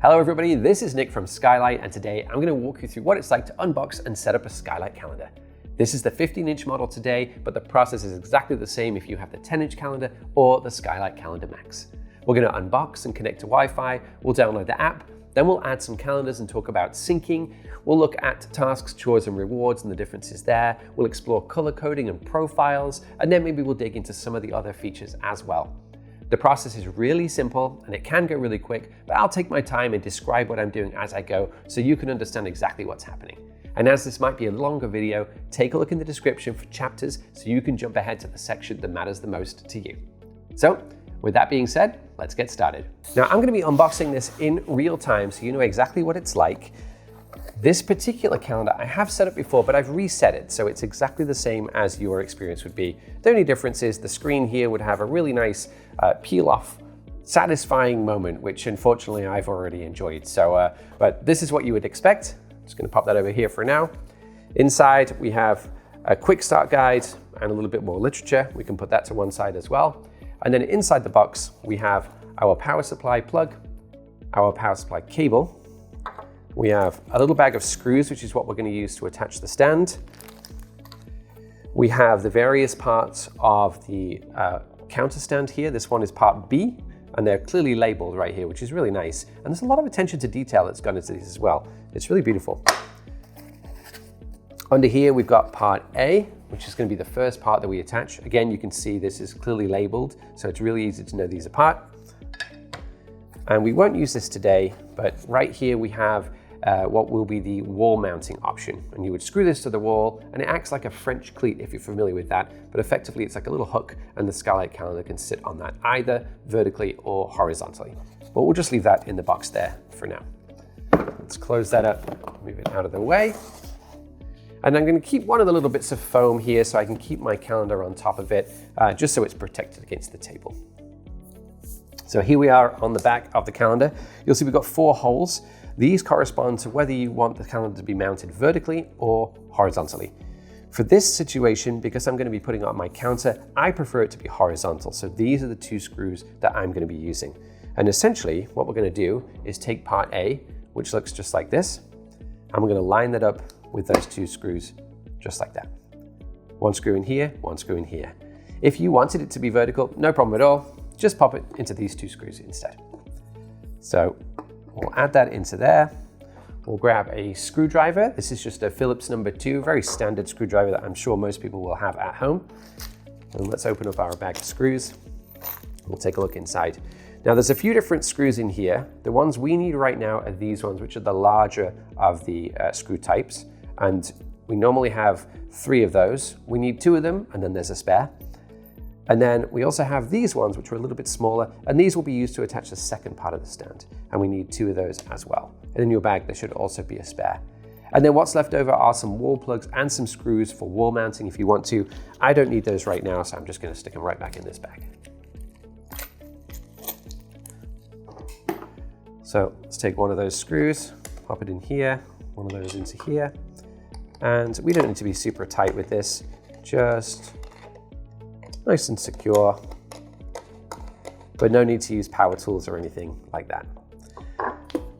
Hello everybody, this is Nick from Skylight, and today I'm going to walk you through what it's like to unbox and set up a Skylight calendar. This is the 15-inch model today, but the process is exactly the same if you have the 10-inch calendar or the Skylight Calendar Max. We're going to unbox and connect to Wi-Fi, we'll download the app, then we'll add some calendars and talk about syncing. We'll look at tasks, chores, and rewards and the differences there. We'll explore color coding and profiles, and then maybe we'll dig into some of the other features as well. The process is really simple and it can go really quick, but I'll take my time and describe what I'm doing as I go so you can understand exactly what's happening. And as this might be a longer video, take a look in the description for chapters so you can jump ahead to the section that matters the most to you. So, with that being said, let's get started. Now I'm going to be unboxing this in real time so you know exactly what it's like. This particular calendar I have set up before, but I've reset it, so it's exactly the same as your experience would be. The only difference is the screen here would have a really nice peel-off, satisfying moment, which unfortunately I've already enjoyed. So, but this is what you would expect. I'm just going to pop that over here for now. Inside, we have a quick start guide and a little bit more literature. We can put that to one side as well. And then inside the box, we have our power supply plug, our power supply cable. We have a little bag of screws, which is what we're going to use to attach the stand. We have the various parts of the counter stand here. This one is part B, and they're clearly labeled right here, which is really nice. And there's a lot of attention to detail that's gone into these as well. It's really beautiful. Under here, we've got part A, which is going to be the first part that we attach. Again, you can see this is clearly labeled, so it's really easy to know these apart. And we won't use this today, but right here we have what will be the wall mounting option. And you would screw this to the wall, and it acts like a French cleat if you're familiar with that, but effectively it's like a little hook, and the Skylight calendar can sit on that either vertically or horizontally. But we'll just leave that in the box there for now. Let's close that up, move it out of the way. And I'm going to keep one of the little bits of foam here so I can keep my calendar on top of it, just so it's protected against the table. So here we are on the back of the calendar. You'll see we've got 4 holes. These correspond to whether you want the calendar to be mounted vertically or horizontally. For this situation, because I'm going to be putting it on my counter, I prefer it to be horizontal. So these are the 2 screws that I'm going to be using. And essentially what we're going to do is take part A, which looks just like this, and we're going to line that up with those 2 screws, just like that. 1 screw in here, 1 screw in here. If you wanted it to be vertical, no problem at all. Just pop it into these 2 screws instead. So we'll add that into there. We'll grab a screwdriver. This is just a Phillips number 2, very standard screwdriver that I'm sure most people will have at home. And let's open up our bag of screws. We'll take a look inside. Now there's a few different screws in here. The ones we need right now are these ones, which are the larger of the screw types. And we normally have 3 of those. We need 2 of them, and then there's a spare. And then we also have these ones, which are a little bit smaller, and these will be used to attach the second part of the stand. And we need 2 of those as well. And in your bag, there should also be a spare. And then what's left over are some wall plugs and some screws for wall mounting if you want to. I don't need those right now, so I'm just going to stick them right back in this bag. So let's take one of those screws, pop it in here, one of those into here. And we don't need to be super tight with this, just nice and secure, but no need to use power tools or anything like that.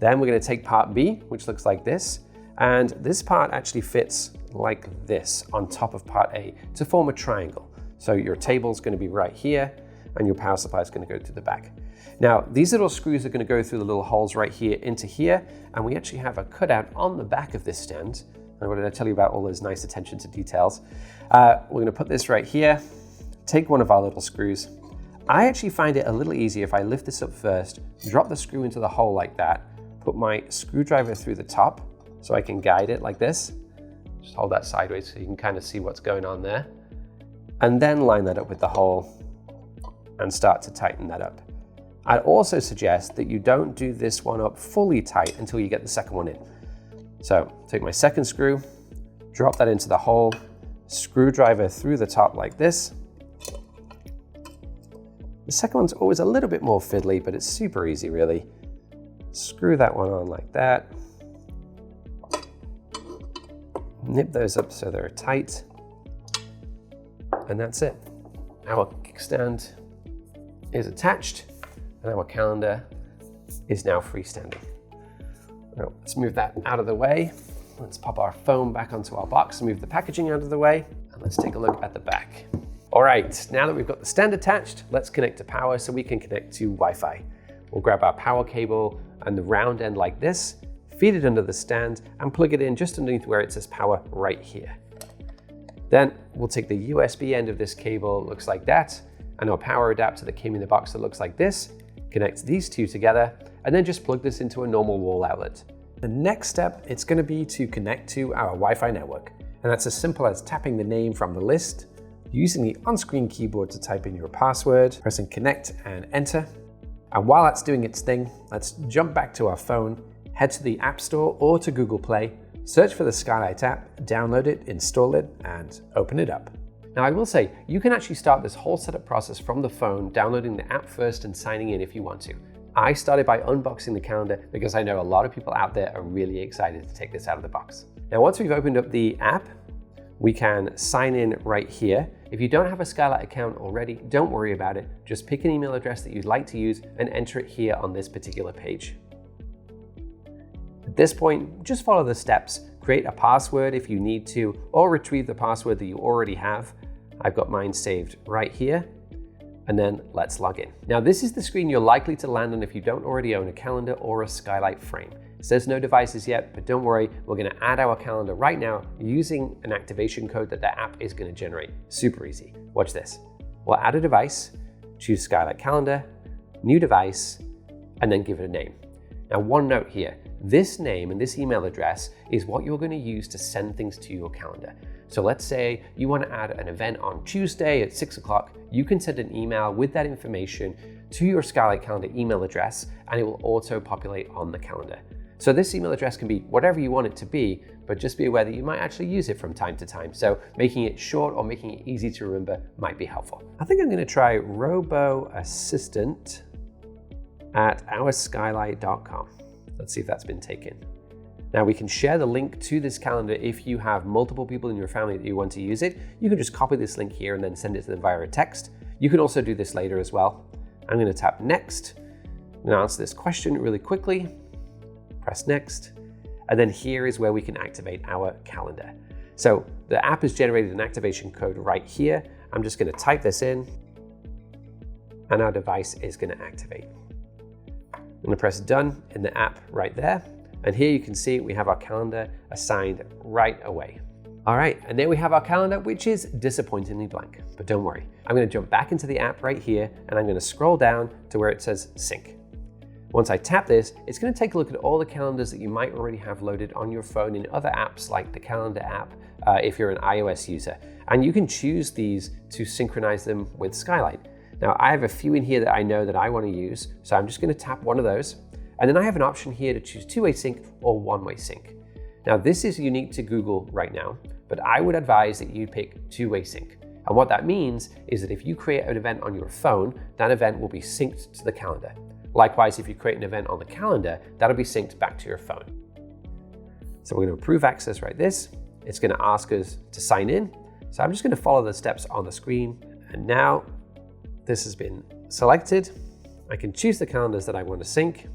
Then we're going to take part B, which looks like this, and this part actually fits like this on top of part A to form a triangle. So your table's going to be right here, and your power supply is going to go to the back. Now, these little screws are going to go through the little holes right here into here, and we actually have a cutout on the back of this stand. And what did I tell you about all those nice attention to details? We're going to put this right here. Take one of our little screws. I actually find it a little easier if I lift this up first, drop the screw into the hole like that, put my screwdriver through the top so I can guide it like this. Just hold that sideways so you can kind of see what's going on there. And then line that up with the hole and start to tighten that up. I'd also suggest that you don't do this one up fully tight until you get the second one in. So take my second screw, drop that into the hole, screwdriver through the top like this. The second one's always a little bit more fiddly, but it's super easy really. Screw that one on like that. Nip those up so they're tight. And that's it. Our kickstand is attached and our calendar is now freestanding. Now, let's move that out of the way. Let's pop our phone back onto our box and move the packaging out of the way. And let's take a look at the back. All right, now that we've got the stand attached, let's connect to power so we can connect to Wi-Fi. We'll grab our power cable and the round end like this, feed it under the stand and plug it in just underneath where it says power right here. Then we'll take the USB end of this cable, looks like that, and our power adapter that came in the box that looks like this, connect these two together, and then just plug this into a normal wall outlet. The next step, it's going to be to connect to our Wi-Fi network. And that's as simple as tapping the name from the list, using the on-screen keyboard to type in your password, pressing connect and enter. And while that's doing its thing, let's jump back to our phone, head to the App Store or to Google Play, search for the Skylight app, download it, install it, and open it up. Now I will say, you can actually start this whole setup process from the phone, downloading the app first and signing in if you want to. I started by unboxing the calendar because I know a lot of people out there are really excited to take this out of the box. Now once we've opened up the app, we can sign in right here. If you don't have a Skylight account already, don't worry about it. Just pick an email address that you'd like to use and enter it here on this particular page. At this point, just follow the steps. Create a password if you need to, or retrieve the password that you already have. I've got mine saved right here. And then let's log in. Now this is the screen you're likely to land on if you don't already own a calendar or a Skylight frame. It says no devices yet, but don't worry, we're gonna add our calendar right now using an activation code that the app is gonna generate. Super easy. Watch this. We'll add a device, choose Skylight Calendar, new device, and then give it a name. Now one note here, this name and this email address is what you're gonna use to send things to your calendar. So let's say you want to add an event on Tuesday at 6 o'clock. You can send an email with that information to your Skylight Calendar email address and it will auto populate on the calendar. So this email address can be whatever you want it to be, but just be aware that you might actually use it from time to time. So making it short or making it easy to remember might be helpful. I think I'm going to try roboassistant@ourskylight.com. Let's see if that's been taken. Now we can share the link to this calendar if you have multiple people in your family that you want to use it. You can just copy this link here and then send it to them via a text. You can also do this later as well. I'm going to tap next. I'm going to answer this question really quickly. Press next. And then here is where we can activate our calendar. So the app has generated an activation code right here. I'm just going to type this in and our device is going to activate. I'm going to press done in the app right there. And here you can see we have our calendar assigned right away. All right, and there we have our calendar, which is disappointingly blank, but don't worry. I'm gonna jump back into the app right here, and I'm gonna scroll down to where it says sync. Once I tap this, it's gonna take a look at all the calendars that you might already have loaded on your phone in other apps like the Calendar app, if you're an iOS user. And you can choose these to synchronize them with Skylight. Now, I have a few in here that I know that I wanna use, so I'm just gonna tap one of those. And then I have an option here to choose two-way sync or one-way sync. Now this is unique to Google right now, but I would advise that you pick two-way sync. And what that means is that if you create an event on your phone, that event will be synced to the calendar. Likewise, if you create an event on the calendar, that'll be synced back to your phone. So we're gonna approve access right this. It's gonna ask us to sign in. So I'm just gonna follow the steps on the screen. And now this has been selected. I can choose the calendars that I want to sync.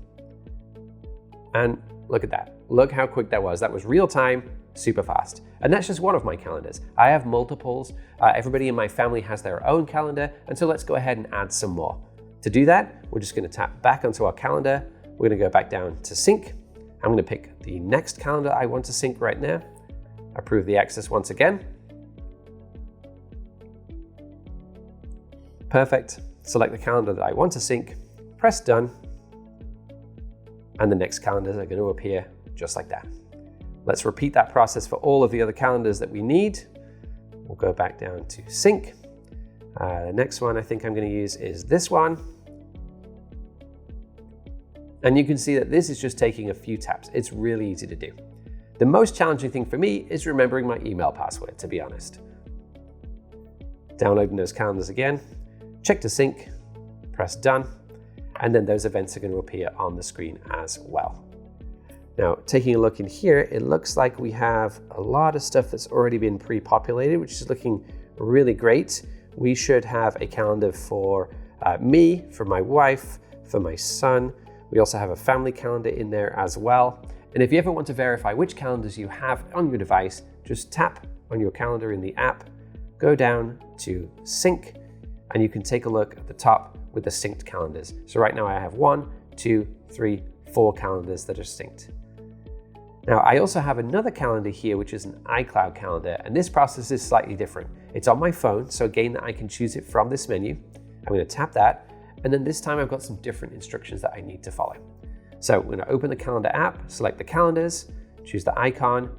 And look at that. Look how quick that was. That was real time, super fast. And that's just one of my calendars. I have multiples. Everybody in my family has their own calendar. And so let's go ahead and add some more. To do that, we're just going to tap back onto our calendar. We're going to go back down to sync. I'm going to pick the next calendar I want to sync right now. Approve the access once again. Perfect. Select the calendar that I want to sync. Press done. And the next calendars are going to appear just like that. Let's repeat that process for all of the other calendars that we need. We'll go back down to sync. The next one I think I'm going to use is this one. And you can see that this is just taking a few taps. It's really easy to do. The most challenging thing for me is remembering my email password, to be honest. Downloading those calendars again, check to sync, press done. And then those events are going to appear on the screen as well. Now, taking a look in here, it looks like we have a lot of stuff that's already been pre-populated, which is looking really great. We should have a calendar for me, for my wife, for my son. We also have a family calendar in there as well. And if you ever want to verify which calendars you have on your device, just tap on your calendar in the app, go down to sync, and you can take a look at the top with the synced calendars. So right now I have 1, 2, 3, 4 calendars that are synced. Now I also have another calendar here, which is an iCloud calendar, and this process is slightly different. It's on my phone, so again, I can choose it from this menu. I'm going to tap that, and then this time I've got some different instructions that I need to follow. So I'm going to open the calendar app, select the calendars, choose the icon,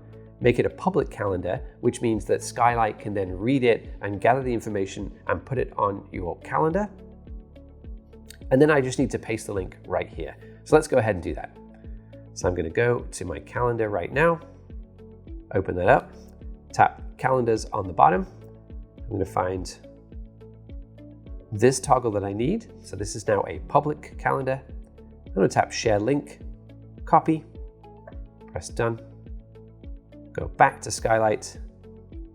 make it a public calendar, which means that Skylight can then read it and gather the information and put it on your calendar. And then I just need to paste the link right here. So let's go ahead and do that. So I'm going to go to my calendar right now, open that up, tap calendars on the bottom. I'm going to find this toggle that I need. So this is now a public calendar. I'm going to tap share link, copy, press done, go back to Skylight,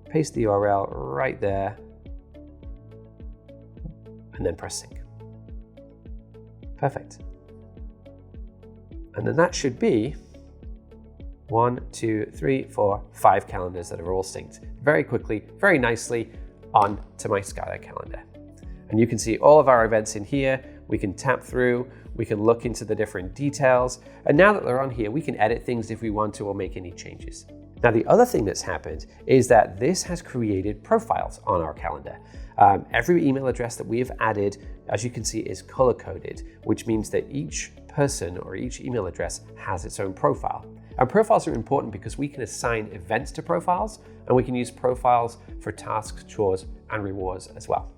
paste the URL right there, and then press sync. Perfect. And then that should be 1, 2, 3, 4, 5 calendars that are all synced very quickly, very nicely onto my Skylight calendar. And you can see all of our events in here. We can tap through, we can look into the different details. And now that they're on here, we can edit things if we want to or make any changes. Now, the other thing that's happened is that this has created profiles on our calendar. Every email address that we have added, as you can see, is color-coded, which means that each person or each email address has its own profile. And profiles are important because we can assign events to profiles, and we can use profiles for tasks, chores, and rewards as well.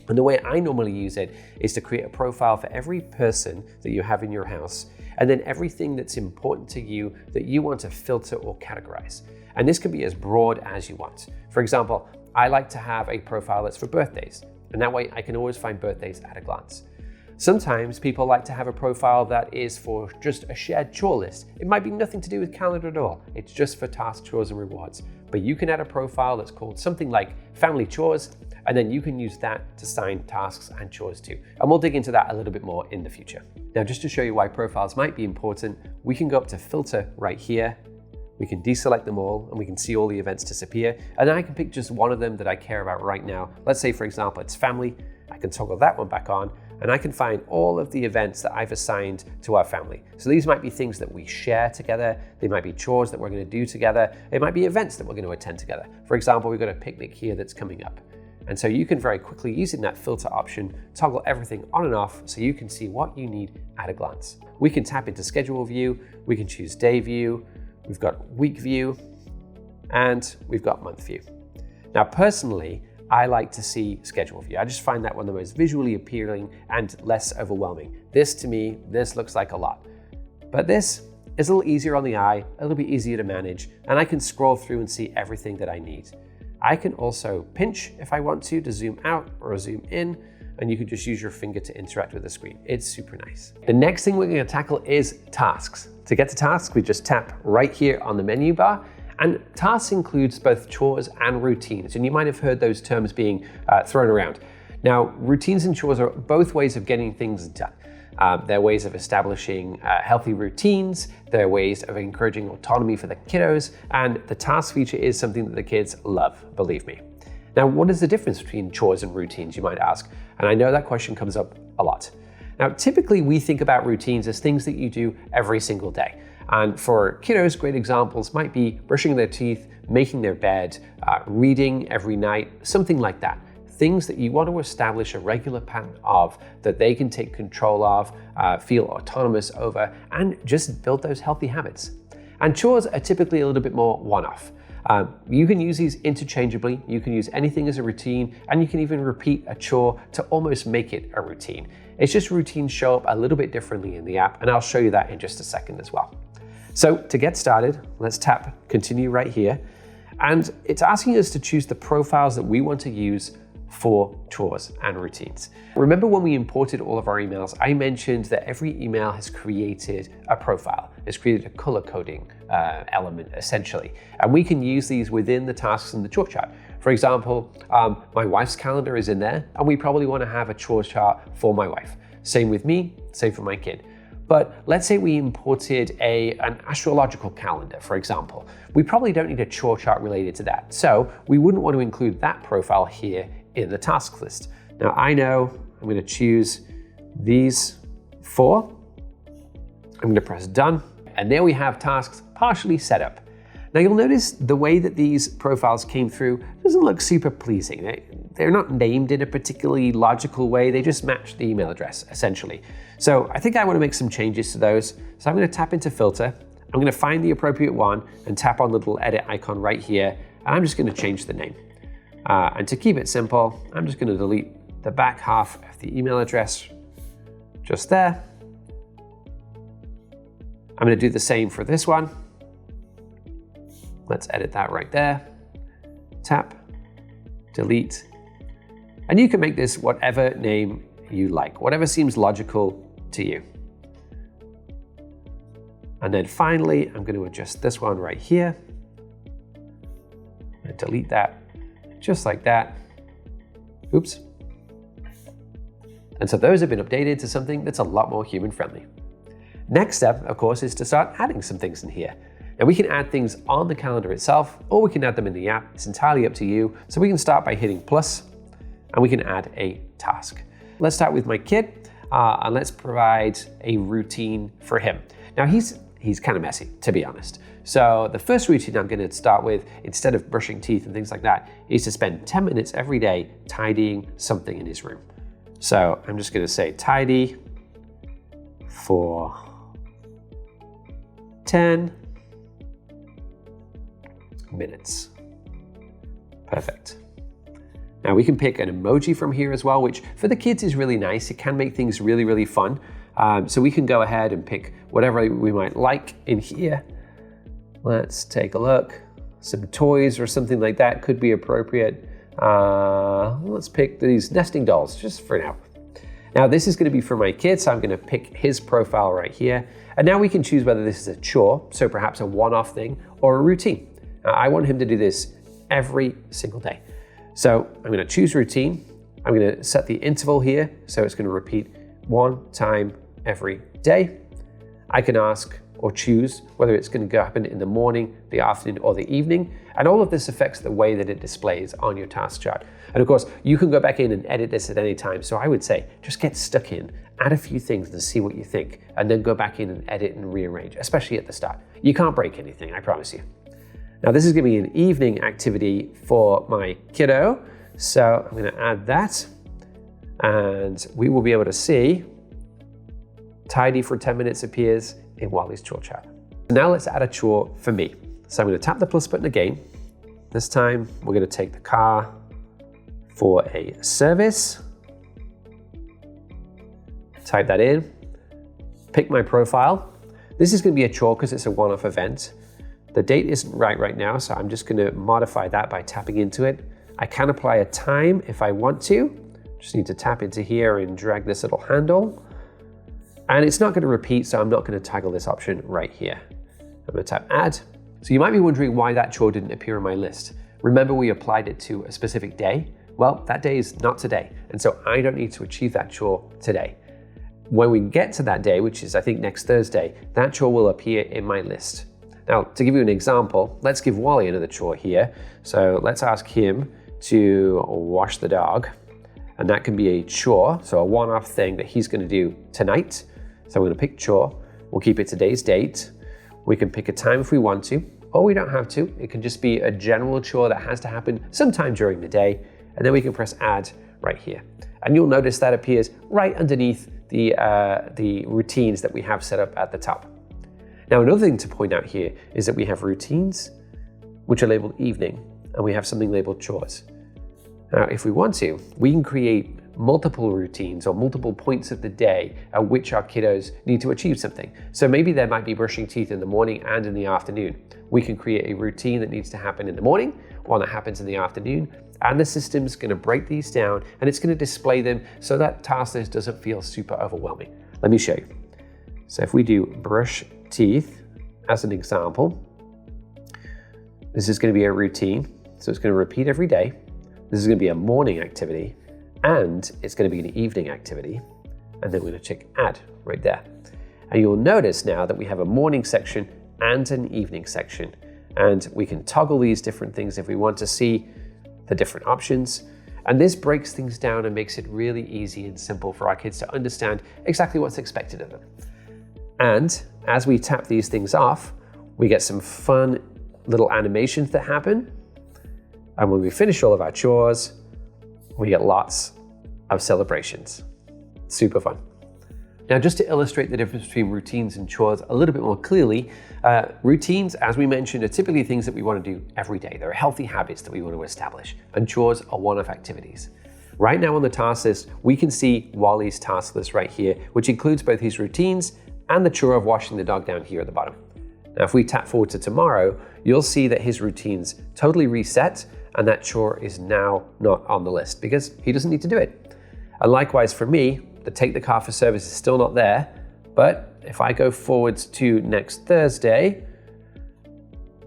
And the way I normally use it is to create a profile for every person that you have in your house, and then everything that's important to you that you want to filter or categorize. And this can be as broad as you want. For example, I like to have a profile that's for birthdays, and that way I can always find birthdays at a glance. Sometimes people like to have a profile that is for just a shared chore list. It might be nothing to do with calendar at all. It's just for tasks, chores, and rewards. But you can add a profile that's called something like family chores, and then you can use that to assign tasks and chores too. And we'll dig into that a little bit more in the future. Now, just to show you why profiles might be important, we can go up to filter right here. We can deselect them all and we can see all the events disappear. And then I can pick just one of them that I care about right now. Let's say, for example, it's family. I can toggle that one back on and I can find all of the events that I've assigned to our family. So these might be things that we share together. They might be chores that we're going to do together. It might be events that we're going to attend together. For example, we've got a picnic here that's coming up. And so you can very quickly, using that filter option, toggle everything on and off so you can see what you need at a glance. We can tap into schedule view, we can choose day view, we've got week view, and we've got month view. Now, personally, I like to see schedule view. I just find that one of the most visually appealing and less overwhelming. This, to me, this looks like a lot. But this is a little easier on the eye, a little bit easier to manage, and I can scroll through and see everything that I need. I can also pinch if I want to zoom out or zoom in, and you can just use your finger to interact with the screen. It's super nice. The next thing we're going to tackle is tasks. To get to tasks, we just tap right here on the menu bar, and tasks includes both chores and routines, and you might have heard those terms being thrown around. Now, routines and chores are both ways of getting things done. They're ways of establishing healthy routines, they're ways of encouraging autonomy for the kiddos, and the task feature is something that the kids love, believe me. Now, what is the difference between chores and routines, you might ask? And I know that question comes up a lot. Now, typically we think about routines as things that you do every single day. And for kiddos, great examples might be brushing their teeth, making their bed, reading every night, something like that. Things that you want to establish a regular pattern of, that they can take control of, feel autonomous over, and just build those healthy habits. And chores are typically a little bit more one-off. You can use these interchangeably, you can use anything as a routine, and you can even repeat a chore to almost make it a routine. It's just routines show up a little bit differently in the app, and I'll show you that in just a second as well. So to get started, let's tap continue right here. And it's asking us to choose the profiles that we want to use for chores and routines. Remember when we imported all of our emails, I mentioned that every email has created a profile. It's created a color coding element essentially. And we can use these within the tasks in the chore chart. For example, my wife's calendar is in there and we probably want to have a chore chart for my wife. Same with me, same for my kid. But let's say we imported an astrological calendar, for example. We probably don't need a chore chart related to that. So we wouldn't want to include that profile here in the tasks list. Now I know I'm going to choose these 4. I'm going to press done. And there we have tasks partially set up. Now you'll notice the way that these profiles came through doesn't look super pleasing. They're not named in a particularly logical way. They just match the email address, essentially. So I think I want to make some changes to those. So I'm going to tap into filter. I'm going to find the appropriate one and tap on the little edit icon right here. And I'm just going to change the name. And to keep it simple, I'm just going to delete the back half of the email address just there. I'm going to do the same for this one. Let's edit that right there. Tap, delete. And you can make this whatever name you like, whatever seems logical to you. And then finally, I'm going to adjust this one right here. And delete that, just like that. Oops. And so those have been updated to something that's a lot more human friendly. Next step, of course, is to start adding some things in here. Now we can add things on the calendar itself, or we can add them in the app. It's entirely up to you. So we can start by hitting plus, and we can add a task. Let's start with my kid, and let's provide a routine for him. Now he's kind of messy, to be honest. So the first routine I'm going to start with, instead of brushing teeth and things like that, is to spend 10 minutes every day tidying something in his room. So I'm just going to say tidy for 10 minutes. Perfect. Now we can pick an emoji from here as well, which for the kids is really nice. It can make things really, really fun. So we can go ahead and pick whatever we might like in here. Let's take a look. Some toys or something like that could be appropriate. Let's pick these nesting dolls just for now. Now this is going to be for my kid, so I'm going to pick his profile right here. And now we can choose whether this is a chore, so perhaps a one-off thing, or a routine. I want him to do this every single day. So I'm going to choose routine. I'm going to set the interval here, so it's going to repeat 1 time every day. I can ask or choose whether it's going to happen in the morning, the afternoon, or the evening. And all of this affects the way that it displays on your task chart. And of course, you can go back in and edit this at any time. So I would say, just get stuck in, add a few things and see what you think, and then go back in and edit and rearrange, especially at the start. You can't break anything, I promise you. Now this is going to be an evening activity for my kiddo. So I'm going to add that, and we will be able to see tidy for 10 minutes appears in Wally's chore chart. Now let's add a chore for me. So I'm going to tap the plus button again. This time we're going to take the car for a service. Type that in, pick my profile. This is going to be a chore because it's a one-off event. The date isn't right now, so I'm just going to modify that by tapping into it. I can apply a time if I want to. Just need to tap into here and drag this little handle. And it's not going to repeat, so I'm not going to toggle this option right here. I'm going to tap add. So you might be wondering why that chore didn't appear on my list. Remember we applied it to a specific day? Well, that day is not today, and so I don't need to achieve that chore today. When we get to that day, which is I think next Thursday, that chore will appear in my list. Now, to give you an example, let's give Wally another chore here. So let's ask him to wash the dog, and that can be a chore, so a one-off thing that he's going to do tonight. So we're going to pick chore. We'll keep it today's date. We can pick a time if we want to, or we don't have to. It can just be a general chore that has to happen sometime during the day, and then we can press add right here. And you'll notice that appears right underneath the routines that we have set up at the top. Now, another thing to point out here is that we have routines, which are labeled evening, and we have something labeled chores. Now, if we want to, we can create multiple routines or multiple points of the day at which our kiddos need to achieve something. So maybe there might be brushing teeth in the morning and in the afternoon. We can create a routine that needs to happen in the morning, one that happens in the afternoon, and the system's going to break these down and it's going to display them so that task list doesn't feel super overwhelming. Let me show you. So if we do brush teeth as an example, this is going to be a routine. So it's going to repeat every day. This is going to be a morning activity, and it's going to be an evening activity. And then we're going to check add right there. And you'll notice now that we have a morning section and an evening section. And we can toggle these different things if we want to see the different options. And this breaks things down and makes it really easy and simple for our kids to understand exactly what's expected of them. And as we tap these things off, we get some fun little animations that happen. And when we finish all of our chores, we get lots of celebrations. Super fun. Now, just to illustrate the difference between routines and chores a little bit more clearly, routines, as we mentioned, are typically things that we want to do every day. They're healthy habits that we want to establish, and chores are one-off activities. Right now on the task list, we can see Wally's task list right here, which includes both his routines and the chore of washing the dog down here at the bottom. Now, if we tap forward to tomorrow, you'll see that his routine's totally reset, and that chore is now not on the list because he doesn't need to do it. And likewise for me, the take the car for service is still not there, but if I go forwards to next Thursday,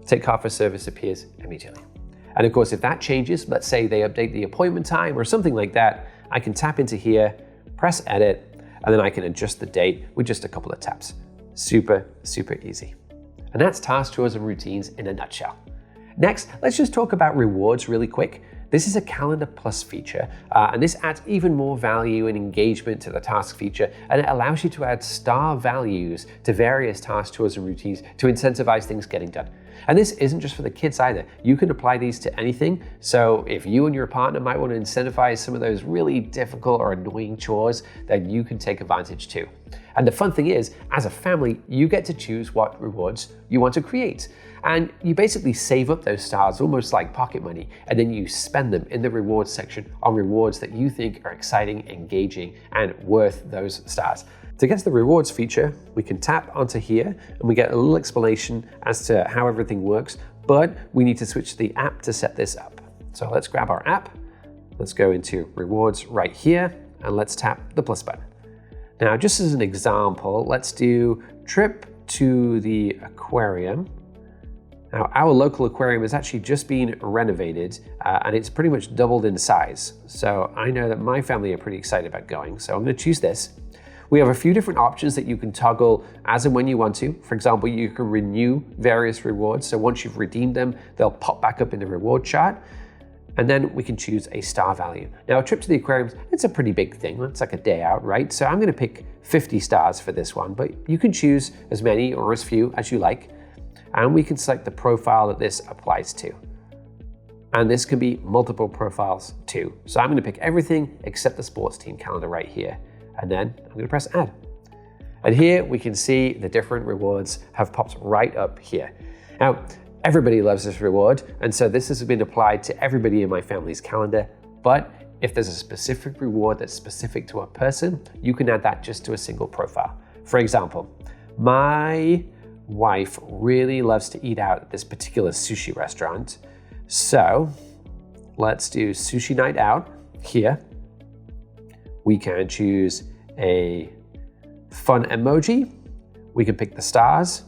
take car for service appears immediately. And of course, if that changes, let's say they update the appointment time or something like that, I can tap into here, press edit, and then I can adjust the date with just a couple of taps. Super, super easy. And that's tasks, chores, and routines in a nutshell. Next, let's just talk about rewards really quick. This is a Calendar Plus feature, and this adds even more value and engagement to the task feature, and it allows you to add star values to various tasks, chores, and routines to incentivize things getting done. And this isn't just for the kids either. You can apply these to anything. So if you and your partner might want to incentivize some of those really difficult or annoying chores, then you can take advantage too. And the fun thing is, as a family, you get to choose what rewards you want to create. And you basically save up those stars almost like pocket money, and then you spend them in the rewards section on rewards that you think are exciting, engaging, and worth those stars. To get to the rewards feature, we can tap onto here and we get a little explanation as to how everything works, but we need to switch to the app to set this up. So let's grab our app, let's go into rewards right here, and let's tap the plus button. Now, just as an example, let's do trip to the aquarium. Now, our local aquarium has actually just been renovated and it's pretty much doubled in size. So I know that my family are pretty excited about going, so I'm going to choose this. We have a few different options that you can toggle as and when you want to. For example, you can renew various rewards. So once you've redeemed them, they'll pop back up in the reward chart. And then we can choose a star value. Now, a trip to the aquarium, it's a pretty big thing. It's like a day out, right? So I'm going to pick 50 stars for this one, but you can choose as many or as few as you like. And we can select the profile that this applies to. And this can be multiple profiles too. So I'm going to pick everything except the sports team calendar right here. And then I'm going to press add. And here we can see the different rewards have popped right up here. Now, everybody loves this reward, and so this has been applied to everybody in my family's calendar. But if there's a specific reward that's specific to a person, you can add that just to a single profile. For example, my wife really loves to eat out at this particular sushi restaurant. So let's do sushi night out here. We can choose a fun emoji. We can pick the stars.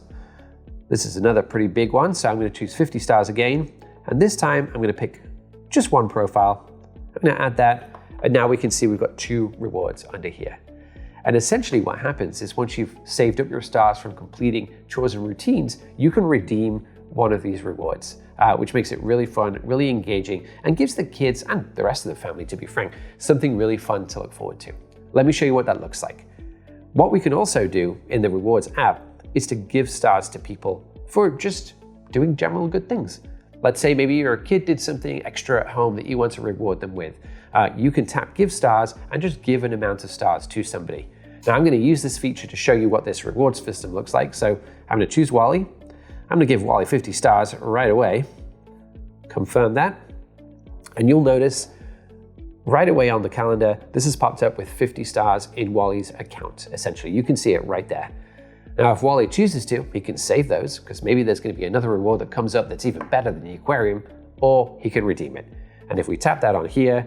This is another pretty big one, so I'm going to choose 50 stars again. And this time I'm going to pick just one profile. I'm going to add that, and now we can see we've got 2 rewards under here. And essentially what happens is once you've saved up your stars from completing chores and routines, you can redeem one of these rewards, which makes it really fun, really engaging, and gives the kids and the rest of the family, to be frank, something really fun to look forward to. Let me show you what that looks like. What we can also do in the rewards app is to give stars to people for just doing general good things. Let's say maybe your kid did something extra at home that you want to reward them with. You can tap give stars and just give an amount of stars to somebody. Now I'm going to use this feature to show you what this rewards system looks like. So I'm going to choose Wally. I'm going to give Wally 50 stars right away. Confirm that. And you'll notice right away on the calendar, this has popped up with 50 stars in Wally's account. Essentially, you can see it right there. Now, if Wally chooses to, he can save those because maybe there's going to be another reward that comes up that's even better than the aquarium, or he can redeem it. And if we tap that on here,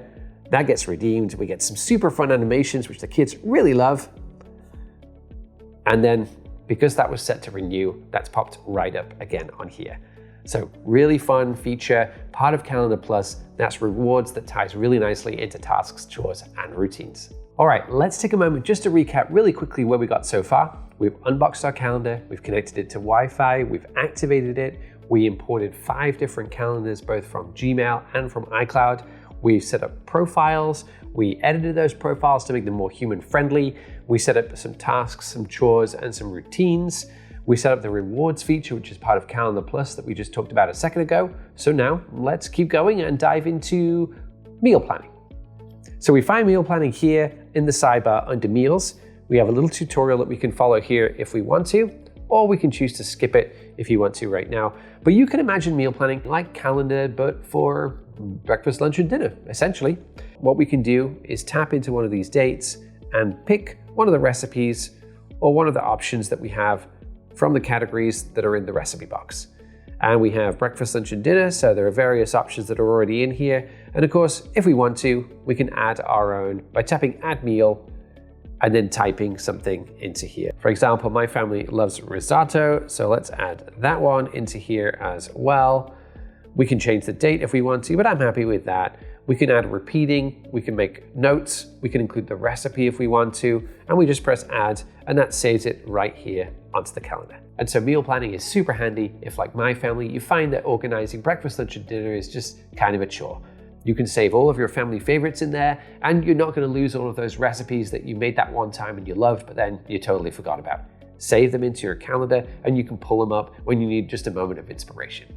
that gets redeemed. We get some super fun animations, which the kids really love. And then because that was set to renew, that's popped right up again on here. So really fun feature, part of Calendar Plus, that's rewards that ties really nicely into tasks, chores, and routines. All right, let's take a moment just to recap really quickly where we got so far. We've unboxed our calendar, we've connected it to Wi-Fi, we've activated it, we imported 5 different calendars, both from Gmail and from iCloud. We've set up profiles, we edited those profiles to make them more human-friendly. We set up some tasks, some chores, and some routines. We set up the rewards feature, which is part of Calendar Plus that we just talked about a second ago. So now let's keep going and dive into meal planning. So we find meal planning here in the sidebar under meals. We have a little tutorial that we can follow here if we want to, or we can choose to skip it if you want to right now. But you can imagine meal planning like calendar, but for breakfast, lunch, and dinner, essentially. What we can do is tap into one of these dates and pick one of the recipes or one of the options that we have from the categories that are in the recipe box. And we have breakfast, lunch, and dinner, so there are various options that are already in here. And of course, if we want to, we can add our own by tapping Add Meal and then typing something into here. For example, my family loves risotto, so let's add that one into here as well. We can change the date if we want to, but I'm happy with that. We can add repeating, we can make notes, we can include the recipe if we want to, and we just press add, and that saves it right here onto the calendar. And so meal planning is super handy if, like my family, you find that organizing breakfast, lunch, and dinner is just kind of a chore. You can save all of your family favorites in there, and you're not going to lose all of those recipes that you made that one time and you loved, but then you totally forgot about. Save them into your calendar, and you can pull them up when you need just a moment of inspiration.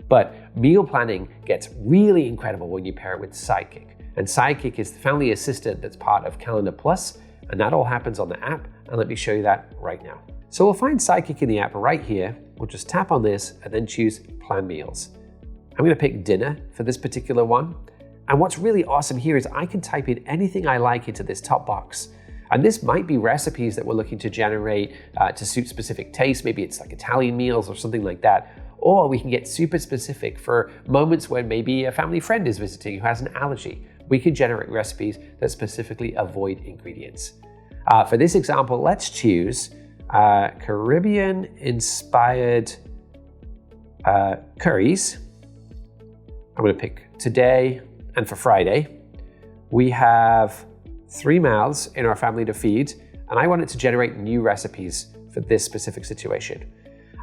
But meal planning gets really incredible when you pair it with Sidekick. And Sidekick is the family assistant that's part of Calendar Plus, and that all happens on the app, and let me show you that right now. So we'll find Sidekick in the app right here. We'll just tap on this and then choose Plan Meals. I'm going to pick dinner for this particular one. And what's really awesome here is I can type in anything I like into this top box. And this might be recipes that we're looking to generate to suit specific tastes. Maybe it's like Italian meals or something like that. Or we can get super specific for moments when maybe a family friend is visiting who has an allergy. We can generate recipes that specifically avoid ingredients. For this example, let's choose Caribbean-inspired curries. I'm going to pick today and for Friday. We have 3 mouths in our family to feed, and I want it to generate new recipes for this specific situation.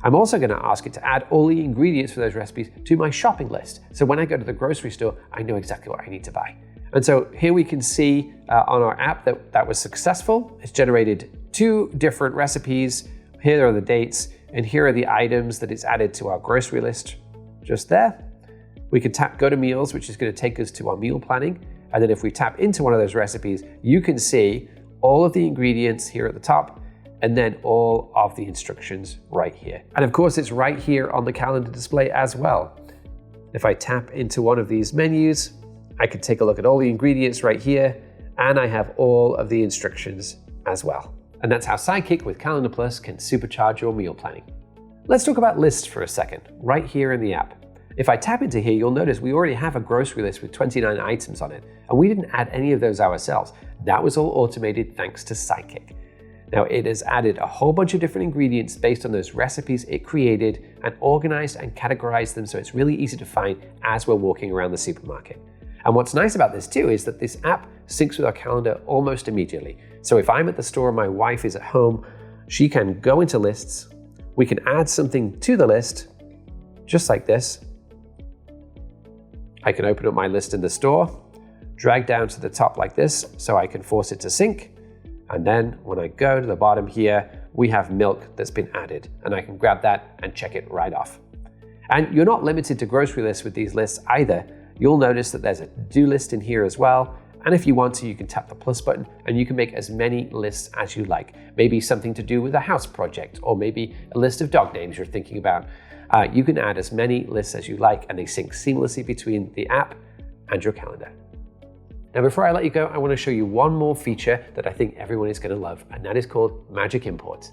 I'm also going to ask it to add all the ingredients for those recipes to my shopping list. So when I go to the grocery store, I know exactly what I need to buy. And so here we can see on our app that was successful. It's generated 2 different recipes. Here are the dates, and here are the items that it's added to our grocery list just there. We can tap Go to Meals, which is going to take us to our meal planning. And then if we tap into one of those recipes, you can see all of the ingredients here at the top, and then all of the instructions right here. And of course, it's right here on the calendar display as well. If I tap into one of these menus, I can take a look at all the ingredients right here, and I have all of the instructions as well. And that's how Sidekick with Calendar Plus can supercharge your meal planning. Let's talk about lists for a second, right here in the app. If I tap into here, you'll notice we already have a grocery list with 29 items on it, and we didn't add any of those ourselves. That was all automated thanks to Sidekick. Now, it has added a whole bunch of different ingredients based on those recipes it created and organized and categorized them so it's really easy to find as we're walking around the supermarket. And what's nice about this too is that this app syncs with our calendar almost immediately. So if I'm at the store and my wife is at home, she can go into lists, we can add something to the list, just like this. I can open up my list in the store, drag down to the top like this so I can force it to sync. And then when I go to the bottom here, we have milk that's been added, and I can grab that and check it right off. And you're not limited to grocery lists with these lists either. You'll notice that there's a to-do list in here as well. And if you want to, you can tap the plus button and you can make as many lists as you like. Maybe something to do with a house project, or maybe a list of dog names you're thinking about. You can add as many lists as you like, and they sync seamlessly between the app and your calendar. Now, before I let you go, I want to show you one more feature that I think everyone is going to love, and that is called Magic Imports.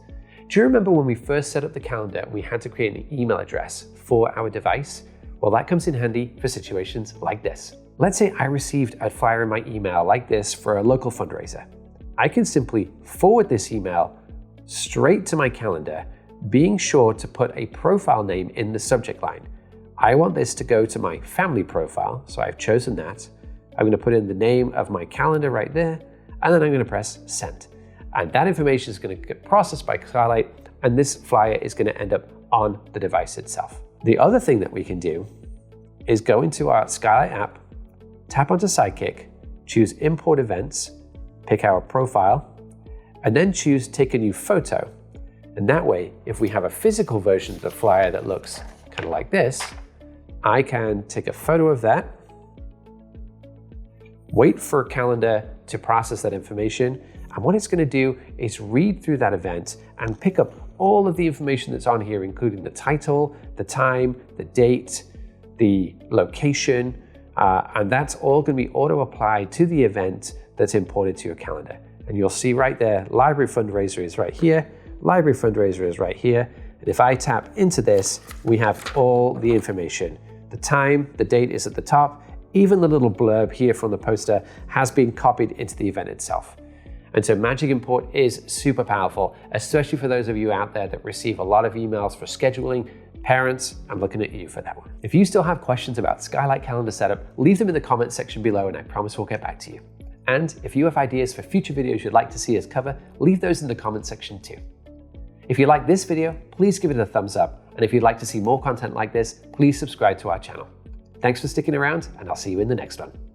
Do you remember when we first set up the calendar, we had to create an email address for our device? Well, that comes in handy for situations like this. Let's say I received a flyer in my email like this for a local fundraiser. I can simply forward this email straight to my calendar, being sure to put a profile name in the subject line. I want this to go to my family profile, so I've chosen that. I'm going to put in the name of my calendar right there, and then I'm going to press send. And that information is going to get processed by Skylight, and this flyer is going to end up on the device itself. The other thing that we can do is go into our Skylight app, tap onto Sidekick, choose import events, pick our profile, and then choose take a new photo. And that way, if we have a physical version of the flyer that looks kind of like this, I can take a photo of that, wait for Calendar to process that information, and what it's going to do is read through that event and pick up all of the information that's on here, including the title, the time, the date, the location, and that's all going to be auto-applied to the event that's imported to your calendar. And you'll see right there, library fundraiser is right here, library fundraiser is right here. And if I tap into this, we have all the information. The time, the date is at the top. Even the little blurb here from the poster has been copied into the event itself. And so Magic Import is super powerful, especially for those of you out there that receive a lot of emails for scheduling. Parents, I'm looking at you for that one. If you still have questions about Skylight Calendar setup, leave them in the comments section below and I promise we'll get back to you. And if you have ideas for future videos you'd like to see us cover, leave those in the comment section too. If you like this video, please give it a thumbs up. And if you'd like to see more content like this, please subscribe to our channel. Thanks for sticking around, and I'll see you in the next one.